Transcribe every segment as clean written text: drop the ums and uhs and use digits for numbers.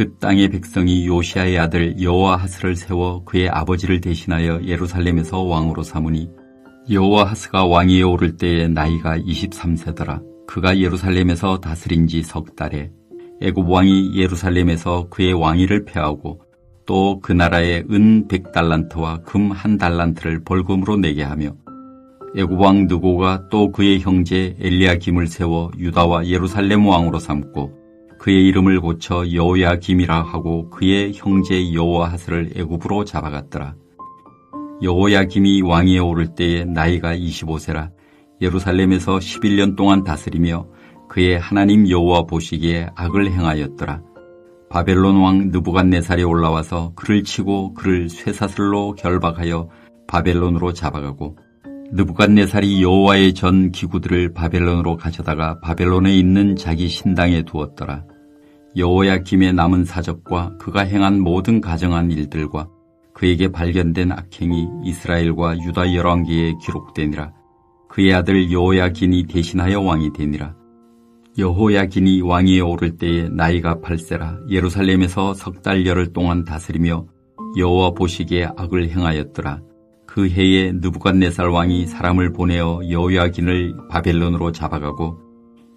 그 땅의 백성이 요시아의 아들 여호아하스를 세워 그의 아버지를 대신하여 예루살렘에서 왕으로 삼으니 여호아하스가 왕위에 오를 때에 나이가 23세더라. 그가 예루살렘에서 다스린 지 석 달에 애굽 왕이 예루살렘에서 그의 왕위를 폐하고 또 그 나라에 은 100달란트와 금 1달란트를 벌금으로 내게 하며 애굽 왕 느고가 또 그의 형제 엘리야김을 세워 유다와 예루살렘 왕으로 삼고 그의 이름을 고쳐 여호야김이라 하고 그의 형제 여호아하스를 애굽으로 잡아갔더라. 여호야김이 왕위에 오를 때에 나이가 25세라 예루살렘에서 11년 동안 다스리며 그의 하나님 여호와 보시기에 악을 행하였더라. 바벨론 왕 느부갓네살이 올라와서 그를 치고 그를 쇠사슬로 결박하여 바벨론으로 잡아가고 느부갓네살이 여호와의 전 기구들을 바벨론으로 가져다가 바벨론에 있는 자기 신당에 두었더라. 여호야김의 남은 사적과 그가 행한 모든 가정한 일들과 그에게 발견된 악행이 이스라엘과 유다 열왕기에 기록되니라. 그의 아들 여호야긴이 대신하여 왕이 되니라. 여호야긴이 왕위에 오를 때에 나이가 8세라 예루살렘에서 석 달여를 동안 다스리며 여호와 보시기에 악을 행하였더라. 그 해에 느부갓네살 왕이 사람을 보내어 여호야긴을 바벨론으로 잡아가고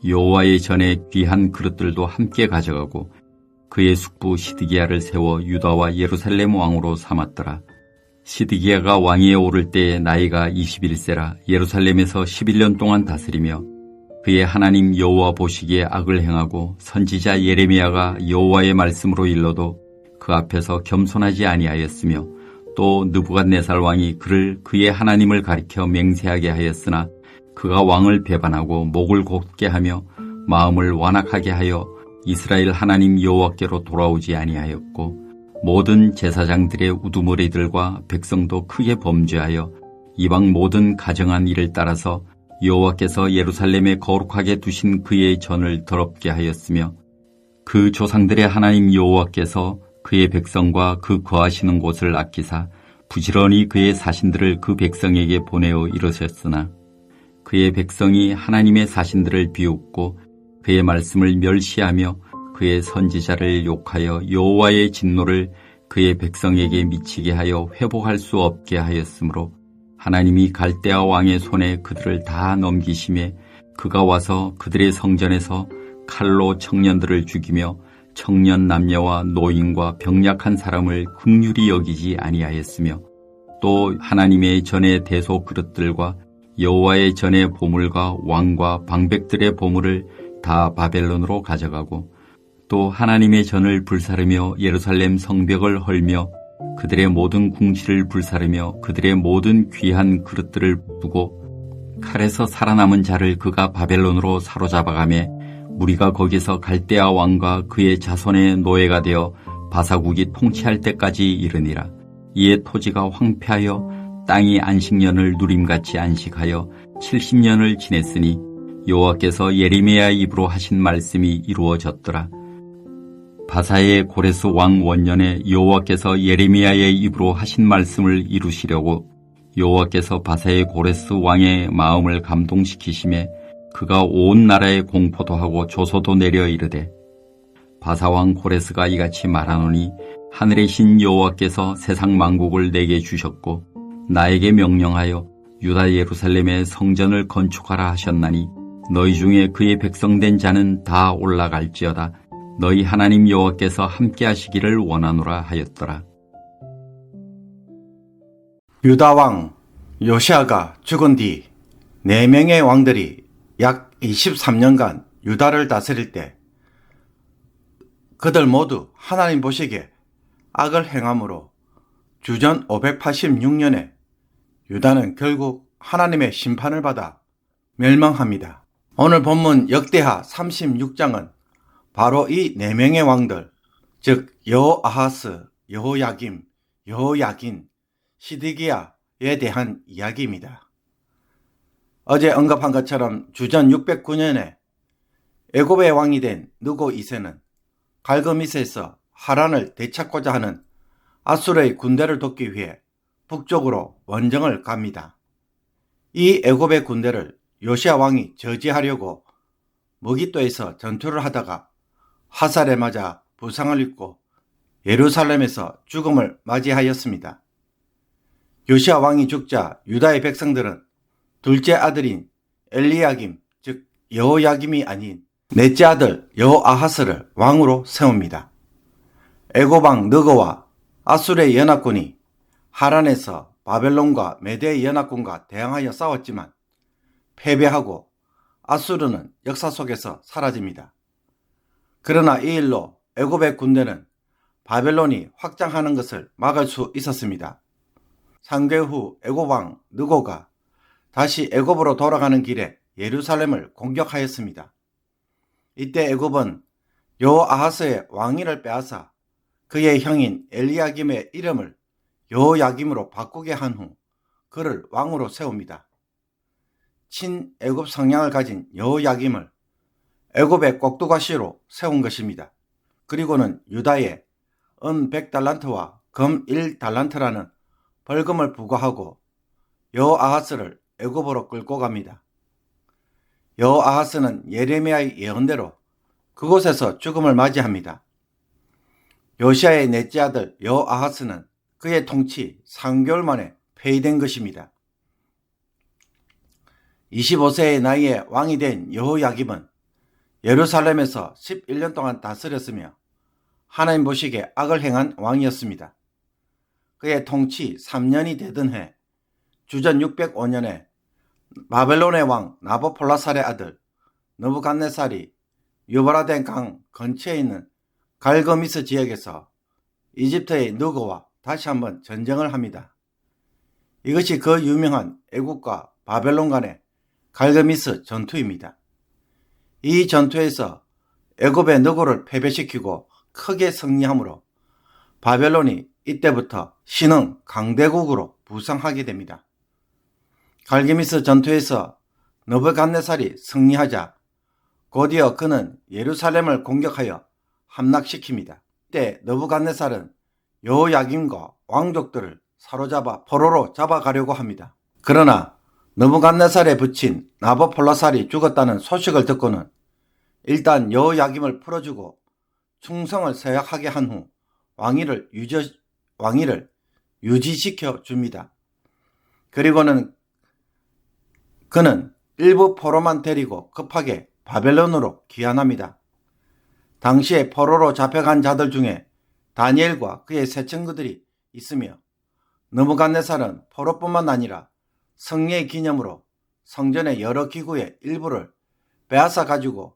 여호와의 전에 귀한 그릇들도 함께 가져가고 그의 숙부 시드기야를 세워 유다와 예루살렘 왕으로 삼았더라. 시드기야가 왕위에 오를 때에 나이가 21세라 예루살렘에서 11년 동안 다스리며 그의 하나님 여호와 보시기에 악을 행하고 선지자 예레미야가 여호와의 말씀으로 일러도 그 앞에서 겸손하지 아니하였으며 또 느부갓네살 왕이 그를 그의 하나님을 가리켜 맹세하게 하였으나 그가 왕을 배반하고 목을 곧게 하며 마음을 완악하게 하여 이스라엘 하나님 여호와께로 돌아오지 아니하였고 모든 제사장들의 우두머리들과 백성도 크게 범죄하여 이방 모든 가정한 일을 따라서 여호와께서 예루살렘에 거룩하게 두신 그의 전을 더럽게 하였으며 그 조상들의 하나님 여호와께서 그의 백성과 그 거하시는 곳을 아끼사 부지런히 그의 사신들을 그 백성에게 보내어 이르셨으나 그의 백성이 하나님의 사신들을 비웃고 그의 말씀을 멸시하며 그의 선지자를 욕하여 여호와의 진노를 그의 백성에게 미치게 하여 회복할 수 없게 하였으므로 하나님이 갈대아 왕의 손에 그들을 다 넘기심에 그가 와서 그들의 성전에서 칼로 청년들을 죽이며 청년 남녀와 노인과 병약한 사람을 긍휼히 여기지 아니하였으며 또 하나님의 전의 대소 그릇들과 여호와의 전의 보물과 왕과 방백들의 보물을 다 바벨론으로 가져가고 또 하나님의 전을 불사르며 예루살렘 성벽을 헐며 그들의 모든 궁시를 불사르며 그들의 모든 귀한 그릇들을 두고 칼에서 살아남은 자를 그가 바벨론으로 사로잡아가매 무리가 거기서 갈대아 왕과 그의 자손의 노예가 되어 바사국이 통치할 때까지 이르니라. 이에 토지가 황폐하여 땅이 안식년을 누림같이 안식하여 70년을 지냈으니 여호와께서 예레미야 입으로 하신 말씀이 이루어졌더라. 바사의 고레스 왕 원년에 여호와께서 예레미야의 입으로 하신 말씀을 이루시려고 여호와께서 바사의 고레스 왕의 마음을 감동시키심에 그가 온 나라에 공포도 하고 조소도 내려 이르되 바사왕 고레스가 이같이 말하노니 하늘의 신 여호와께서 세상 만국을 내게 주셨고 나에게 명령하여 유다 예루살렘의 성전을 건축하라 하셨나니 너희 중에 그의 백성된 자는 다 올라갈지어다. 너희 하나님 여호와께서 함께 하시기를 원하노라 하였더라. 유다 왕 요시아가 죽은 뒤 4명의 왕들이 약 23년간 유다를 다스릴 때 그들 모두 하나님 보시기에 악을 행함으로 주전 586년에 유다는 결국 하나님의 심판을 받아 멸망합니다. 오늘 본문 역대하 36장은 바로 이 4명의 왕들, 즉 여호아하스, 여호야김, 여호야긴, 시드기야에 대한 이야기입니다. 어제 언급한 것처럼 주전 609년에 애굽의 왕이 된 느고 2세는 갈그미스에서 하란을 되찾고자 하는 아수르의 군대를 돕기 위해 북쪽으로 원정을 갑니다. 이 애굽의 군대를 요시아 왕이 저지하려고 머깃도에서 전투를 하다가 화살에 맞아 부상을 입고 예루살렘에서 죽음을 맞이하였습니다. 요시야 왕이 죽자 유다의 백성들은 둘째 아들인 엘리야김, 즉 여호야김이 아닌 넷째 아들 여호아하스를 왕으로 세웁니다. 애고방 느고와 아수르의 연합군이 하란에서 바벨론과 메대의 연합군과 대항하여 싸웠지만 패배하고 아수르는 역사 속에서 사라집니다. 그러나 이 일로 애굽의 군대는 바벨론이 확장하는 것을 막을 수 있었습니다. 상괴 후 애굽 왕 느고가 다시 애굽으로 돌아가는 길에 예루살렘을 공격하였습니다. 이때 애굽은 여호아하스의 왕위를 빼앗아 그의 형인 엘리야김의 이름을 여호야김으로 바꾸게 한 후 그를 왕으로 세웁니다. 친애굽 성향을 가진 여호야김을 애굽의 꼭두가시로 세운 것입니다. 그리고는 유다에 은 100달란트와 금 1달란트라는 벌금을 부과하고 여호아하스를 애굽으로 끌고 갑니다. 여호아하스는 예레미야의 예언대로 그곳에서 죽음을 맞이합니다. 요시야의 넷째 아들 여호아하스는 그의 통치 3개월 만에 폐위된 것입니다. 25세의 나이에 왕이 된 여호야김은 예루살렘에서 11년 동안 다스렸으며 하나님 보시기에 악을 행한 왕이었습니다. 그의 통치 3년이 되던 해 주전 605년에 바벨론의 왕 나보폴라살의 아들 느부갓네살이 유브라데 강 근처에 있는 갈그미스 지역에서 이집트의 느고와 다시 한번 전쟁을 합니다. 이것이 그 유명한 애국과 바벨론 간의 갈그미스 전투입니다. 이 전투에서 애굽의 느고를 패배시키고 크게 승리하므로 바벨론이 이때부터 신흥 강대국으로 부상하게 됩니다. 갈그미스 전투에서 느부갓네살이 승리하자 곧이어 그는 예루살렘을 공격하여 함락시킵니다. 이때 느부갓네살은 여호야김과 왕족들을 사로잡아 포로로 잡아가려고 합니다. 그러나 느부갓네살에 붙인 나보폴라살이 죽었다는 소식을 듣고는 일단 여호야김을 풀어주고 충성을 서약하게 한 후 왕위를 유지시켜 줍니다. 그리고는 그는 일부 포로만 데리고 급하게 바벨론으로 귀환합니다. 당시에 포로로 잡혀간 자들 중에 다니엘과 그의 세 친구들이 있으며 느부갓네살은 포로뿐만 아니라 승리의 기념으로 성전의 여러 기구의 일부를 빼앗아 가지고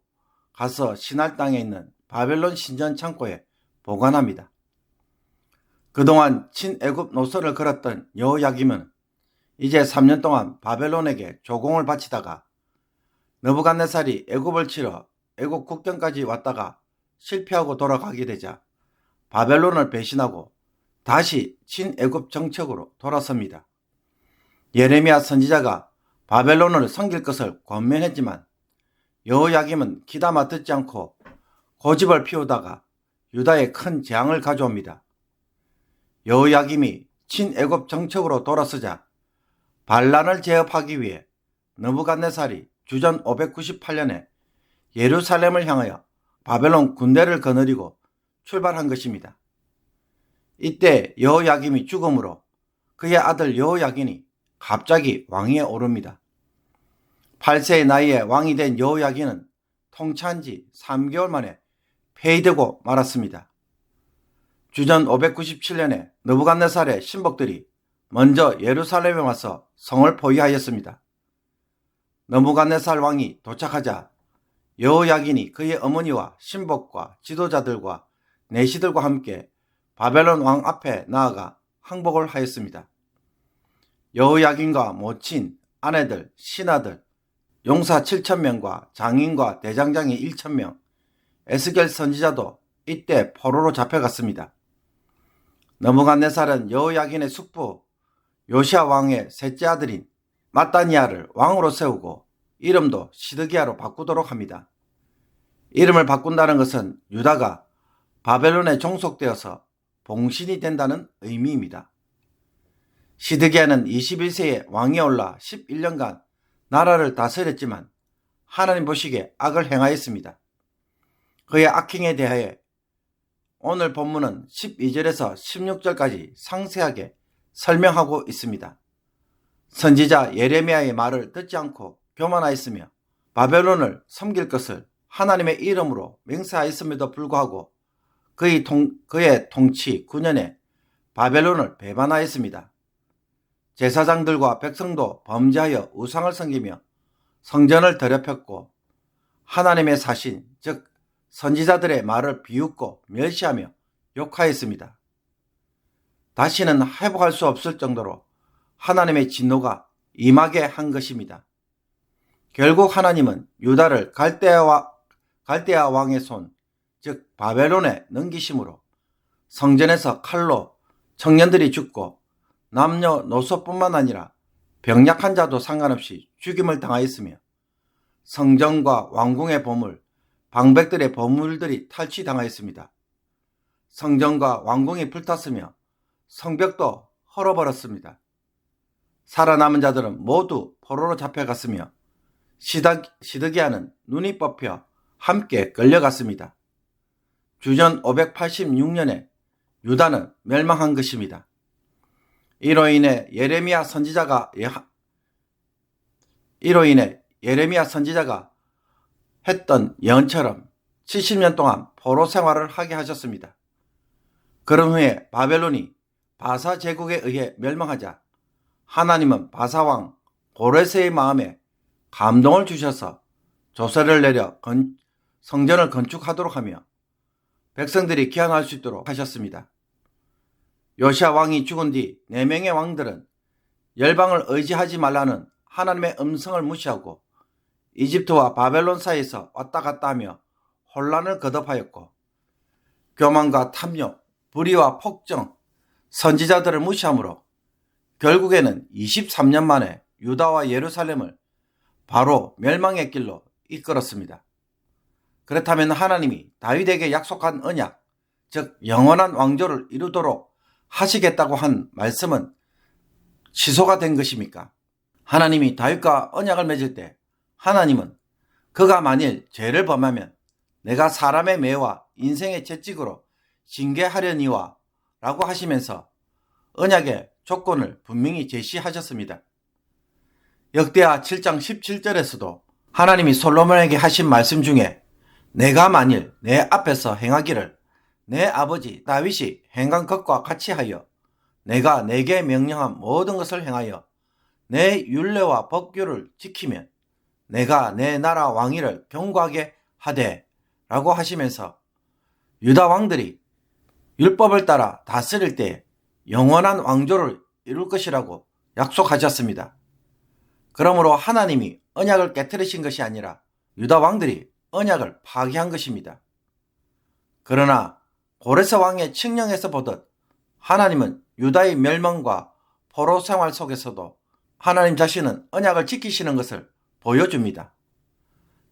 가서 신할 땅에 있는 바벨론 신전 창고에 보관합니다. 그동안 친애굽 노선을 걸었던 여호야김은 이제 3년 동안 바벨론에게 조공을 바치다가 느부갓네살이 애굽을 치러 애굽 국경까지 왔다가 실패하고 돌아가게 되자 바벨론을 배신하고 다시 친애굽 정책으로 돌아섭니다. 예레미야 선지자가 바벨론을 섬길 것을 권면했지만 여호야김은 귀담아 듣지 않고 고집을 피우다가 유다에 큰 재앙을 가져옵니다. 여호야김이 친애굽 정책으로 돌아서자 반란을 제압하기 위해 느부갓네살이 주전 598년에 예루살렘을 향하여 바벨론 군대를 거느리고 출발한 것입니다. 이때 여호야김이 죽음으로 그의 아들 여호야긴이 갑자기 왕위에 오릅니다. 8세의 나이에 왕이 된 여호야긴은 통치한 지 3개월 만에 폐위되고 말았습니다. 주전 597년에 느부갓네살의 신복들이 먼저 예루살렘에 와서 성을 포위하였습니다. 느부갓네살 왕이 도착하자 여호야긴이 그의 어머니와 신복과 지도자들과 내시들과 함께 바벨론 왕 앞에 나아가 항복을 하였습니다. 여호야긴과 모친, 아내들, 신하들, 용사 7,000명과 장인과 대장장이 1,000명, 에스겔 선지자도 이때 포로로 잡혀갔습니다. 느부갓네살은 여호야긴의 숙부 요시야 왕의 셋째 아들인 마따니아를 왕으로 세우고 이름도 시드기야로 바꾸도록 합니다. 이름을 바꾼다는 것은 유다가 바벨론에 종속되어서 봉신이 된다는 의미입니다. 시드기야는 21세에 왕위에 올라 11년간 나라를 다스렸지만 하나님 보시기에 악을 행하였습니다. 그의 악행에 대하여 오늘 본문은 12절에서 16절까지 상세하게 설명하고 있습니다. 선지자 예레미야의 말을 듣지 않고 교만하였으며 바벨론을 섬길 것을 하나님의 이름으로 맹세하였음에도 불구하고 그의 통치 9년에 바벨론을 배반하였습니다. 제사장들과 백성도 범죄하여 우상을 섬기며 성전을 더럽혔고 하나님의 사신 즉 선지자들의 말을 비웃고 멸시하며 욕하였습니다. 다시는 회복할 수 없을 정도로 하나님의 진노가 임하게 한 것입니다. 결국 하나님은 유다를 갈대아 왕의 손, 즉 바벨론에 넘기심으로 성전에서 칼로 청년들이 죽고 남녀노소뿐만 아니라 병약한 자도 상관없이 죽임을 당하였으며 성전과 왕궁의 보물, 방백들의 보물들이 탈취당하였습니다. 성전과 왕궁이 불탔으며 성벽도 헐어버렸습니다. 살아남은 자들은 모두 포로로 잡혀갔으며 시드기야는 눈이 뽑혀 함께 끌려갔습니다. 주전 586년에 유다는 멸망한 것입니다. 이로 인해 예레미야 선지자가 했던 예언처럼 70년 동안 포로 생활을 하게 하셨습니다. 그런 후에 바벨론이 바사 제국에 의해 멸망하자 하나님은 바사왕 고레스의 마음에 감동을 주셔서 조세를 내려 성전을 건축하도록 하며 백성들이 기한할 수 있도록 하셨습니다. 요시야 왕이 죽은 뒤 4명의 왕들은 열방을 의지하지 말라는 하나님의 음성을 무시하고 이집트와 바벨론 사이에서 왔다 갔다 하며 혼란을 거듭하였고 교만과 탐욕, 불의와 폭정, 선지자들을 무시하므로 결국에는 23년 만에 유다와 예루살렘을 바로 멸망의 길로 이끌었습니다. 그렇다면 하나님이 다윗에게 약속한 언약, 즉 영원한 왕조를 이루도록 하시겠다고 한 말씀은 취소가 된 것입니까? 하나님이 다윗과 언약을 맺을 때 하나님은 그가 만일 죄를 범하면 내가 사람의 매와 인생의 채찍으로 징계하려니와 라고 하시면서 언약의 조건을 분명히 제시하셨습니다. 역대하 7장 17절에서도 하나님이 솔로몬에게 하신 말씀 중에 내가 만일 내 앞에서 행하기를 내 아버지 다윗이 행한 것과 같이 하여 내가 내게 명령한 모든 것을 행하여 내 율례와 법규를 지키면 내가 내 나라 왕위를 견고하게 하되 라고 하시면서 유다 왕들이 율법을 따라 다스릴 때 영원한 왕조를 이룰 것이라고 약속하셨습니다. 그러므로 하나님이 언약을 깨뜨리신 것이 아니라 유다 왕들이 언약을 파기한 것입니다. 그러나 고레스 왕의 칙령에서 보듯 하나님은 유다의 멸망과 포로 생활 속에서도 하나님 자신은 언약을 지키시는 것을 보여줍니다.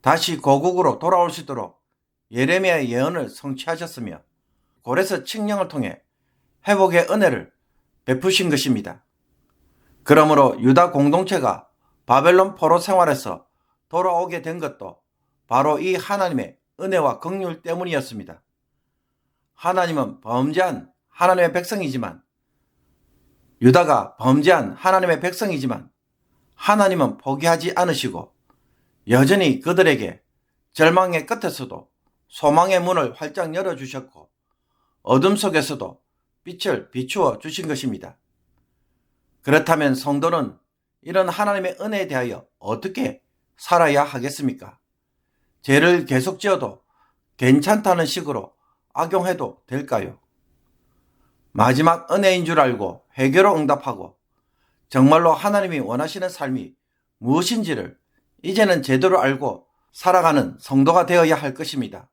다시 고국으로 돌아올 수 있도록 예레미야의 예언을 성취하셨으며 고레스 칙령을 통해 회복의 은혜를 베푸신 것입니다. 그러므로 유다 공동체가 바벨론 포로 생활에서 돌아오게 된 것도 바로 이 하나님의 은혜와 긍휼 때문이었습니다. 하나님은 범죄한 하나님의 백성이지만 유다가 범죄한 하나님의 백성이지만 하나님은 포기하지 않으시고 여전히 그들에게 절망의 끝에서도 소망의 문을 활짝 열어주셨고 어둠 속에서도 빛을 비추어 주신 것입니다. 그렇다면 성도는 이런 하나님의 은혜에 대하여 어떻게 살아야 하겠습니까? 죄를 계속 지어도 괜찮다는 식으로 악용해도 될까요? 마지막 은혜인 줄 알고 회개로 응답하고 정말로 하나님이 원하시는 삶이 무엇인지를 이제는 제대로 알고 살아가는 성도가 되어야 할 것입니다.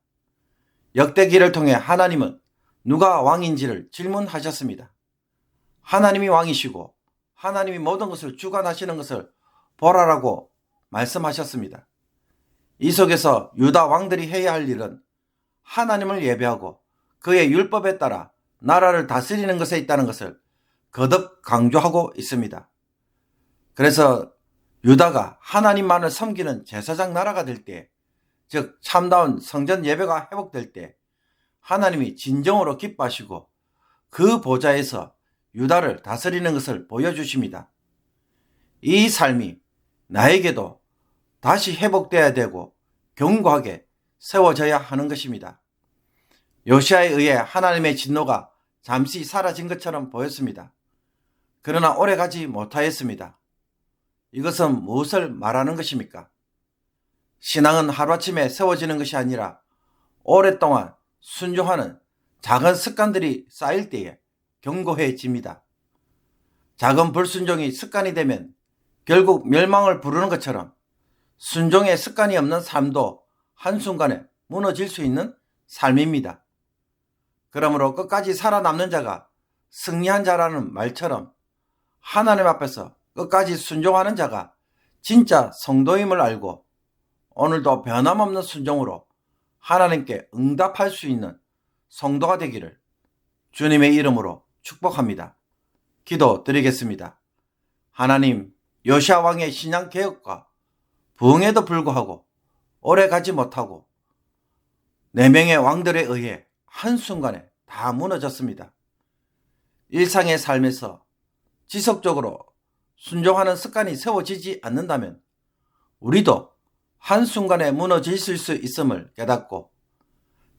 역대기를 통해 하나님은 누가 왕인지를 질문하셨습니다. 하나님이 왕이시고 하나님이 모든 것을 주관하시는 것을 보라라고 말씀하셨습니다. 이 속에서 유다 왕들이 해야 할 일은 하나님을 예배하고 그의 율법에 따라 나라를 다스리는 것에 있다는 것을 거듭 강조하고 있습니다. 그래서 유다가 하나님만을 섬기는 제사장 나라가 될 때, 즉 참다운 성전 예배가 회복될 때 하나님이 진정으로 기뻐하시고 그 보좌에서 유다를 다스리는 것을 보여주십니다. 이 삶이 나에게도 다시 회복되어야 되고 견고하게 세워져야 하는 것입니다. 요시아에 의해 하나님의 진노가 잠시 사라진 것처럼 보였습니다. 그러나 오래가지 못하였습니다. 이것은 무엇을 말하는 것입니까? 신앙은 하루아침에 세워지는 것이 아니라 오랫동안 순종하는 작은 습관들이 쌓일 때에 견고해집니다. 작은 불순종이 습관이 되면 결국 멸망을 부르는 것처럼 순종의 습관이 없는 삶도 한순간에 무너질 수 있는 삶입니다. 그러므로 끝까지 살아남는 자가 승리한 자라는 말처럼 하나님 앞에서 끝까지 순종하는 자가 진짜 성도임을 알고 오늘도 변함없는 순종으로 하나님께 응답할 수 있는 성도가 되기를 주님의 이름으로 축복합니다. 기도드리겠습니다. 하나님, 요시아 왕의 신앙 개혁과 부흥에도 불구하고 오래 가지 못하고 4명의 왕들에 의해 한순간에 다 무너졌습니다. 일상의 삶에서 지속적으로 순종하는 습관이 세워지지 않는다면 우리도 한순간에 무너질 수 있음을 깨닫고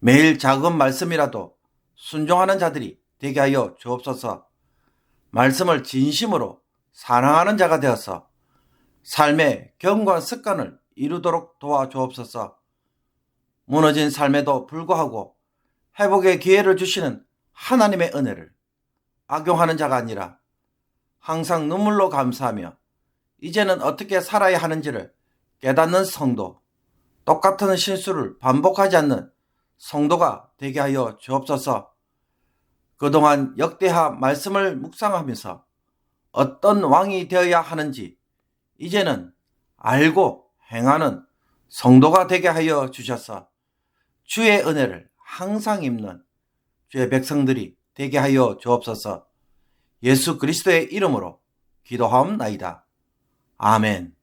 매일 작은 말씀이라도 순종하는 자들이 되게 하여 주옵소서. 말씀을 진심으로 사랑하는 자가 되어서 삶의 견고한 습관을 이루도록 도와주옵소서. 무너진 삶에도 불구하고 회복의 기회를 주시는 하나님의 은혜를 악용하는 자가 아니라 항상 눈물로 감사하며 이제는 어떻게 살아야 하는지를 깨닫는 성도, 똑같은 실수를 반복하지 않는 성도가 되게 하여 주옵소서. 그동안 역대하 말씀을 묵상하면서 어떤 왕이 되어야 하는지 이제는 알고 행하는 성도가 되게 하여 주셔서 주의 은혜를 항상 입는 주의 백성들이 되게 하여 주옵소서. 예수 그리스도의 이름으로 기도하옵나이다. 아멘.